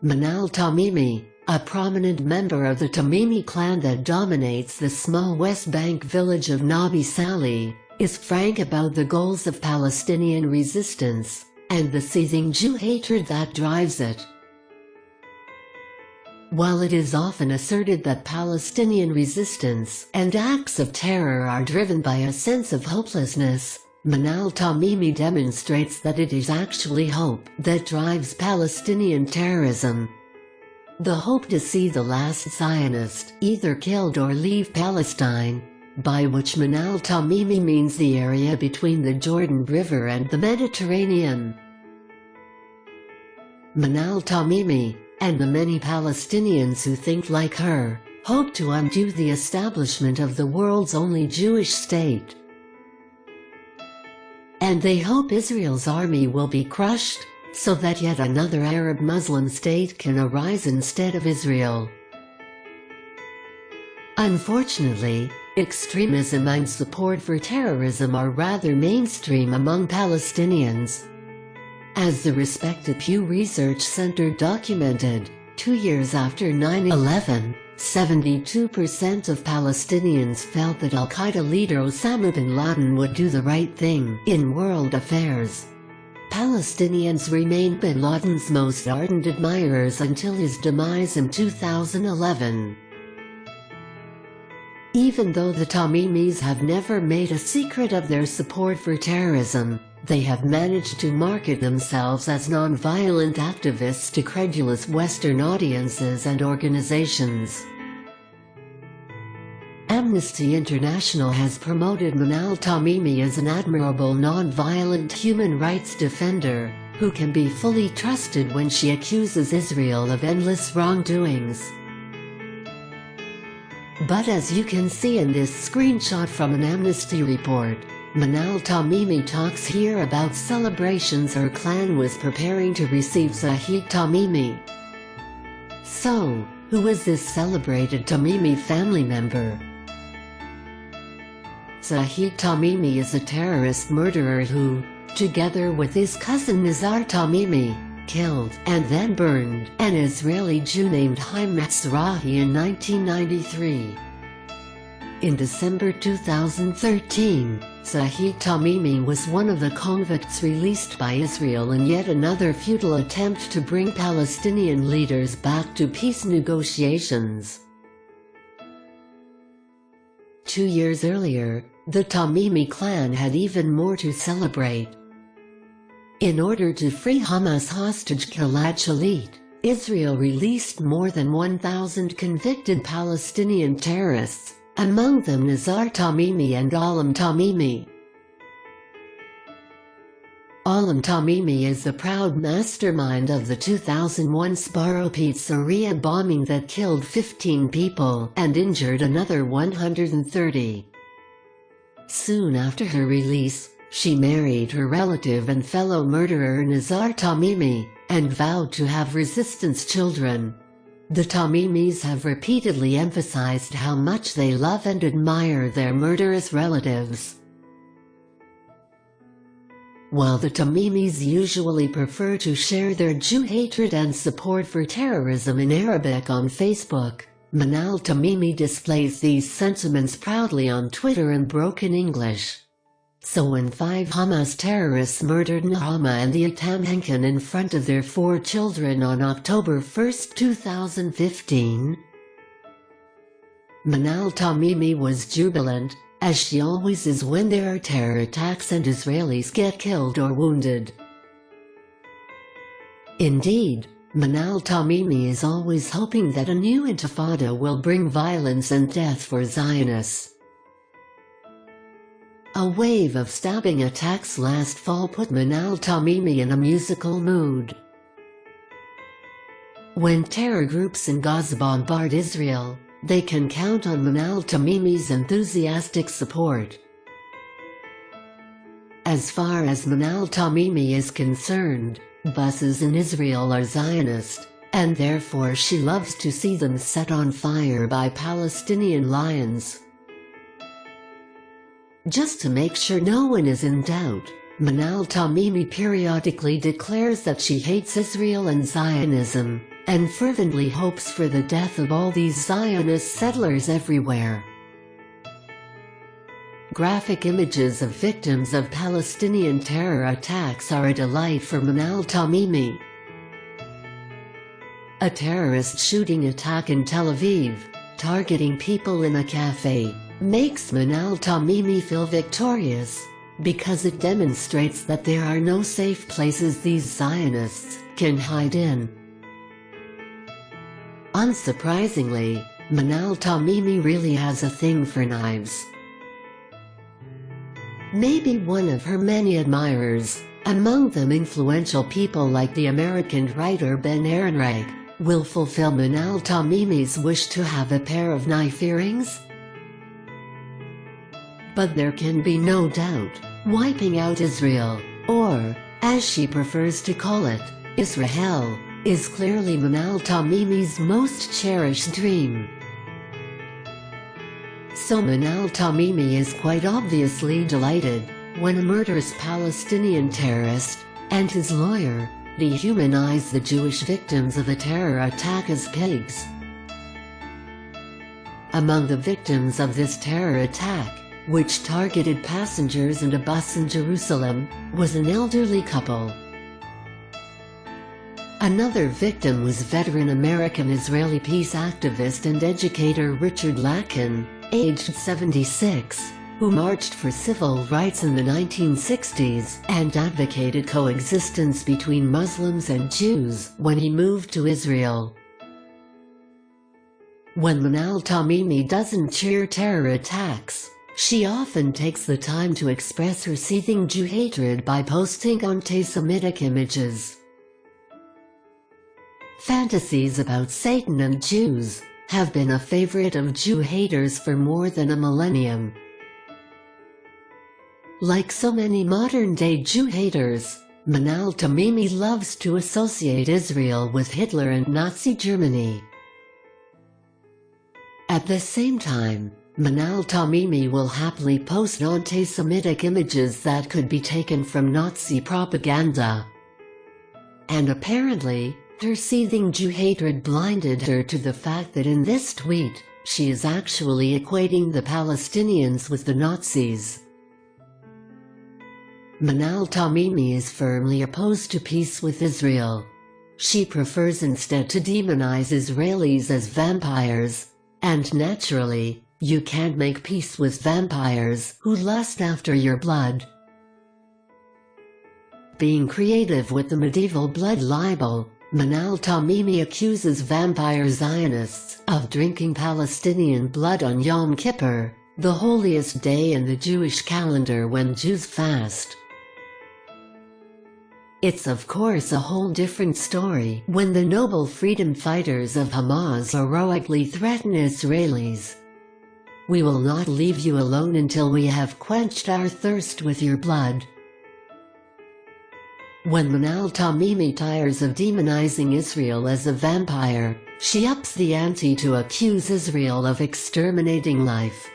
Manal Tamimi, a prominent member of the Tamimi clan that dominates the small West Bank village of Nabi Saleh, is frank about the goals of Palestinian resistance, and the seething Jew hatred that drives it. While it is often asserted that Palestinian resistance and acts of terror are driven by a sense of hopelessness, Manal Tamimi demonstrates that it is actually hope that drives Palestinian terrorism. The hope to see the last Zionist either killed or leave Palestine, by which Manal Tamimi means the area between the Jordan River and the Mediterranean. Manal Tamimi, and the many Palestinians who think like her, hope to undo the establishment of the world's only Jewish state. And they hope Israel's army will be crushed, so that yet another Arab Muslim state can arise instead of Israel. Unfortunately, extremism and support for terrorism are rather mainstream among Palestinians. As the respected Pew Research Center documented, 2 years after 9/11, 72% of Palestinians felt that al-Qaeda leader Osama bin Laden would do the right thing in world affairs. Palestinians remained bin Laden's most ardent admirers until his demise in 2011. Even though the Tamimis have never made a secret of their support for terrorism, they have managed to market themselves as non-violent activists to credulous Western audiences and organizations. Amnesty International has promoted Manal Tamimi as an admirable non-violent human rights defender, who can be fully trusted when she accuses Israel of endless wrongdoings. But as you can see in this screenshot from an Amnesty report, Manal Tamimi talks here about celebrations her clan was preparing to receive Zahid Tamimi. So, who is this celebrated Tamimi family member? Zahid Tamimi is a terrorist murderer who, together with his cousin Nizar Tamimi, killed and then burned an Israeli Jew named Haim Mizrahi in 1993. In December 2013, Zahid Tamimi was one of the convicts released by Israel in yet another futile attempt to bring Palestinian leaders back to peace negotiations. 2 years earlier, the Tamimi clan had even more to celebrate. In order to free Hamas hostage Gilad Shalit, Israel released more than 1,000 convicted Palestinian terrorists, among them Nizar Tamimi and Alam Tamimi. Alam Tamimi is the proud mastermind of the 2001 Sbarro pizzeria bombing that killed 15 people and injured another 130. Soon after her release, she married her relative and fellow murderer Nizar Tamimi, and vowed to have resistance children. The Tamimis have repeatedly emphasized how much they love and admire their murderous relatives. While the Tamimis usually prefer to share their Jew hatred and support for terrorism in Arabic on Facebook, Manal Tamimi displays these sentiments proudly on Twitter in broken English. So when 5 Hamas terrorists murdered Nahama and the Atamhenkin in front of their 4 children on October 1, 2015, Manal Tamimi was jubilant, as she always is when there are terror attacks and Israelis get killed or wounded. Indeed, Manal Tamimi is always hoping that a new intifada will bring violence and death for Zionists. A wave of stabbing attacks last fall put Manal Tamimi in a musical mood. When terror groups in Gaza bombard Israel, they can count on Manal Tamimi's enthusiastic support. As far as Manal Tamimi is concerned, buses in Israel are Zionist, and therefore she loves to see them set on fire by Palestinian lions. Just to make sure no one is in doubt, Manal Tamimi periodically declares that she hates Israel and Zionism, and fervently hopes for the death of all these Zionist settlers everywhere. Graphic images of victims of Palestinian terror attacks are a delight for Manal Tamimi. A terrorist shooting attack in Tel Aviv, targeting people in a cafe, makes Manal Tamimi feel victorious, because it demonstrates that there are no safe places these Zionists can hide in. Unsurprisingly, Manal Tamimi really has a thing for knives. Maybe one of her many admirers, among them influential people like the American writer Ben Ehrenreich, will fulfill Manal Tamimi's wish to have a pair of knife earrings? But there can be no doubt, wiping out Israel, or, as she prefers to call it, Israel, is clearly Manal Tamimi's most cherished dream. So Manal Tamimi is quite obviously delighted when a murderous Palestinian terrorist and his lawyer dehumanize the Jewish victims of a terror attack as pigs. Among the victims of this terror attack, which targeted passengers and a bus in Jerusalem, was an elderly couple. Another victim was veteran American-Israeli peace activist and educator Richard Lakin, aged 76, who marched for civil rights in the 1960s and advocated coexistence between Muslims and Jews when he moved to Israel. When Manal Tamimi doesn't cheer terror attacks, she often takes the time to express her seething Jew hatred by posting anti-Semitic images. Fantasies about Satan and Jews have been a favorite of Jew haters for more than a millennium. Like so many modern-day Jew haters, Manal Tamimi loves to associate Israel with Hitler and Nazi Germany. At the same time, Manal Tamimi will happily post anti-Semitic images that could be taken from Nazi propaganda. And apparently, her seething Jew hatred blinded her to the fact that in this tweet, she is actually equating the Palestinians with the Nazis. Manal Tamimi is firmly opposed to peace with Israel. She prefers instead to demonize Israelis as vampires, and naturally, you can't make peace with vampires who lust after your blood. Being creative with the medieval blood libel, Manal Tamimi accuses vampire Zionists of drinking Palestinian blood on Yom Kippur, the holiest day in the Jewish calendar when Jews fast. It's of course a whole different story when the noble freedom fighters of Hamas heroically threaten Israelis. We will not leave you alone until we have quenched our thirst with your blood. When Manal Tamimi tires of demonizing Israel as a vampire, she ups the ante to accuse Israel of exterminating life.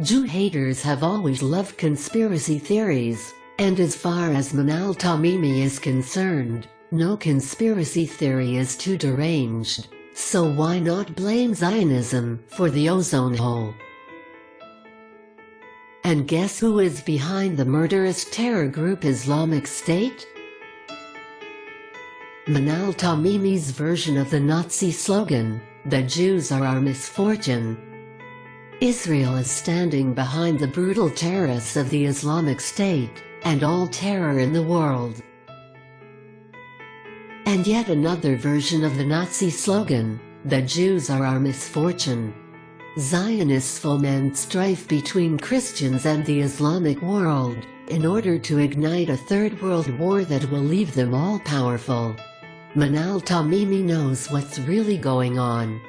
Jew haters have always loved conspiracy theories, and as far as Manal Tamimi is concerned, no conspiracy theory is too deranged, so why not blame Zionism for the ozone hole? And guess who is behind the murderous terror group Islamic State? Manal Tamimi's version of the Nazi slogan, "The Jews are our misfortune." Israel is standing behind the brutal terrorists of the Islamic State, and all terror in the world. And yet another version of the Nazi slogan, "The Jews are our misfortune." Zionists foment strife between Christians and the Islamic world, in order to ignite a third world war that will leave them all powerful. Manal Tamimi knows what's really going on.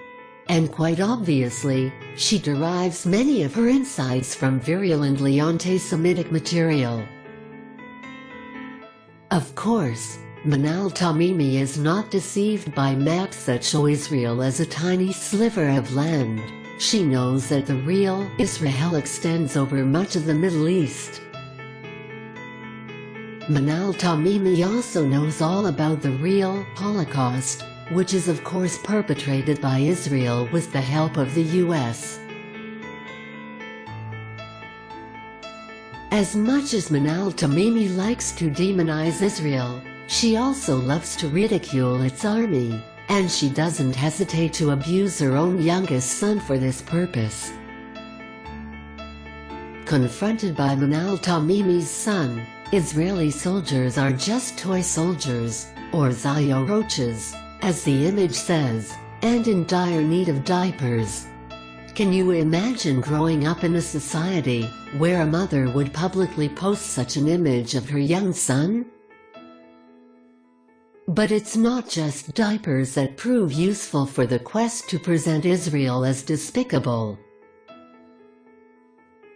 And quite obviously, she derives many of her insights from virulently anti-Semitic material. Of course, Manal Tamimi is not deceived by maps that show Israel as a tiny sliver of land. She knows that the real Israel extends over much of the Middle East. Manal Tamimi also knows all about the real Holocaust, which is of course perpetrated by Israel with the help of the US. As much as Manal Tamimi likes to demonize Israel, she also loves to ridicule its army, and she doesn't hesitate to abuse her own youngest son for this purpose. Confronted by Manal Tamimi's son, Israeli soldiers are just toy soldiers, or roaches, as the image says, and in dire need of diapers. Can you imagine growing up in a society where a mother would publicly post such an image of her young son? But it's not just diapers that prove useful for the quest to present Israel as despicable.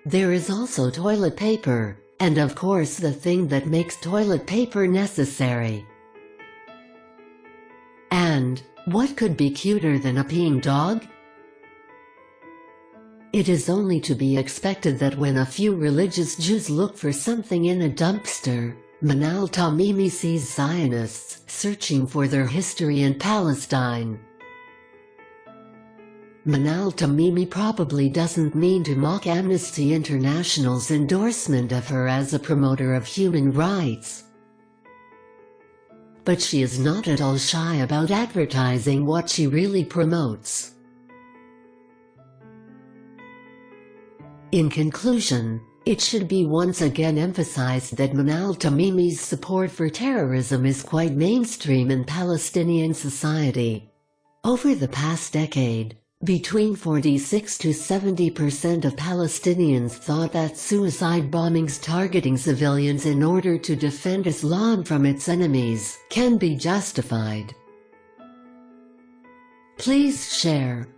There is also toilet paper, and of course the thing that makes toilet paper necessary. And what could be cuter than a peeing dog? It is only to be expected that when a few religious Jews look for something in a dumpster, Manal Tamimi sees Zionists searching for their history in Palestine. Manal Tamimi probably doesn't mean to mock Amnesty International's endorsement of her as a promoter of human rights. But she is not at all shy about advertising what she really promotes. In conclusion, it should be once again emphasized that Manal Tamimi's support for terrorism is quite mainstream in Palestinian society. Over the past decade, between 46 to 70% of Palestinians thought that suicide bombings targeting civilians in order to defend Islam from its enemies can be justified. Please share.